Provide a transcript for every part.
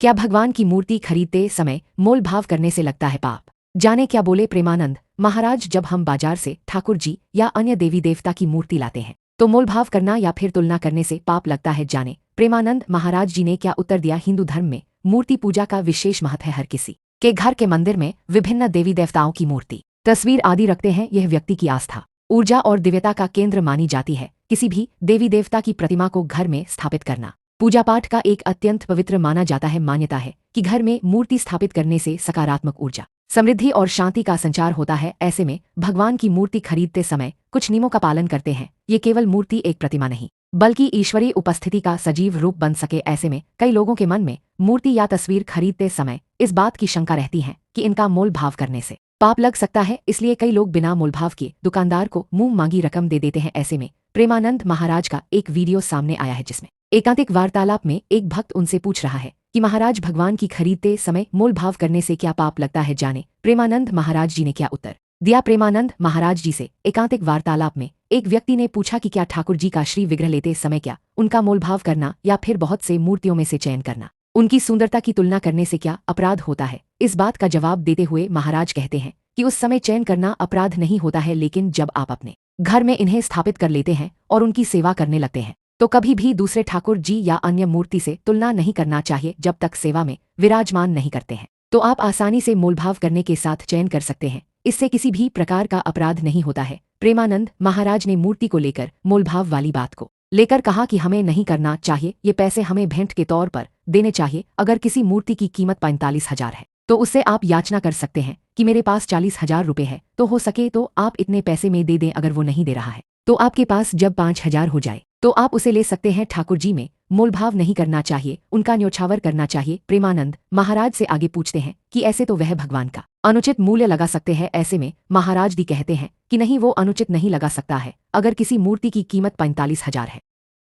क्या भगवान की मूर्ति खरीदते समय मोल भाव करने से लगता है पाप? जाने क्या बोले प्रेमानंद महाराज। जब हम बाजार से ठाकुर जी या अन्य देवी देवता की मूर्ति लाते हैं तो मोल भाव करना या फिर तुलना करने से पाप लगता है। जाने प्रेमानंद महाराज जी ने क्या उत्तर दिया। हिंदू धर्म में मूर्ति पूजा का विशेष महत्व है। हर किसी के घर के मंदिर में विभिन्न देवी देवताओं की मूर्ति, तस्वीर आदि रखते हैं। यह व्यक्ति की आस्था, ऊर्जा और दिव्यता का केंद्र मानी जाती है। किसी भी देवी देवता की प्रतिमा को घर में स्थापित करना पूजा पाठ का एक अत्यंत पवित्र माना जाता है। मान्यता है कि घर में मूर्ति स्थापित करने से सकारात्मक ऊर्जा, समृद्धि और शांति का संचार होता है। ऐसे में भगवान की मूर्ति खरीदते समय कुछ नियमों का पालन करते हैं। ये केवल मूर्ति एक प्रतिमा नहीं बल्कि ईश्वरीय उपस्थिति का सजीव रूप बन सके। ऐसे में कई लोगों के मन में मूर्ति या तस्वीर खरीदते समय इस बात की शंका रहती है कि इनका मोल भाव करने से पाप लग सकता है। इसलिए कई लोग बिना मोलभाव के दुकानदार को मुंह मांगी रकम दे देते हैं। ऐसे में प्रेमानंद महाराज का एक वीडियो सामने आया है जिसमें एकांतिक वार्तालाप में एक भक्त उनसे पूछ रहा है कि महाराज भगवान की खरीदते समय मोल भाव करने से क्या पाप लगता है। जाने प्रेमानंद महाराज जी ने क्या उत्तर दिया। प्रेमानंद महाराज जी से एकांतिक वार्तालाप में एक व्यक्ति ने पूछा कि क्या ठाकुर जी का श्री विग्रह लेते समय क्या उनका मोल भाव करना या फिर बहुत से मूर्तियों में से चयन करना, उनकी सुंदरता की तुलना करने से क्या अपराध होता है। इस बात का जवाब देते हुए महाराज कहते हैं कि उस समय चयन करना अपराध नहीं होता है, लेकिन जब आप अपने घर में इन्हें स्थापित कर लेते हैं और उनकी सेवा करने लगते हैं तो कभी भी दूसरे ठाकुर जी या अन्य मूर्ति से तुलना नहीं करना चाहिए। जब तक सेवा में विराजमान नहीं करते हैं तो आप आसानी से मोलभाव करने के साथ चयन कर सकते हैं। इससे किसी भी प्रकार का अपराध नहीं होता है। प्रेमानंद महाराज ने मूर्ति को लेकर मोलभाव वाली बात को लेकर कहा कि हमें नहीं करना चाहिए। ये पैसे हमें भेंट के तौर पर देने चाहिए। अगर किसी मूर्ति की कीमत 45,000 है तो उससे आप याचना कर सकते हैं कि मेरे पास 40,000 रुपए है तो हो सके तो आप इतने पैसे में दे दें। अगर वो नहीं दे रहा है तो आपके पास जब 5,000 हो जाए तो आप उसे ले सकते हैं। ठाकुर जी में मोलभाव नहीं करना चाहिए, उनका न्योछावर करना चाहिए। प्रेमानंद महाराज से आगे पूछते हैं कि ऐसे तो वह भगवान का अनुचित मूल्य लगा सकते हैं। ऐसे में महाराज जी कहते हैं कि नहीं, वो अनुचित नहीं लगा सकता है। अगर किसी मूर्ति की कीमत 45,000 है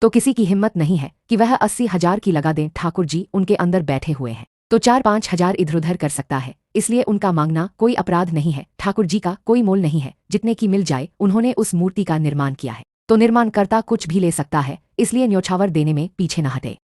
तो किसी की हिम्मत नहीं है कि वह 80,000 की लगा दें। ठाकुर जी उनके अंदर बैठे हुए हैं तो 4-5 हजार इधर उधर कर सकता है, इसलिए उनका मांगना कोई अपराध नहीं है। ठाकुर जी का कोई मोल नहीं है, जितने की मिल जाए। उन्होंने उस मूर्ति का निर्माण किया है तो निर्माणकर्ता कुछ भी ले सकता है, इसलिए न्योछावर देने में पीछे न हटे।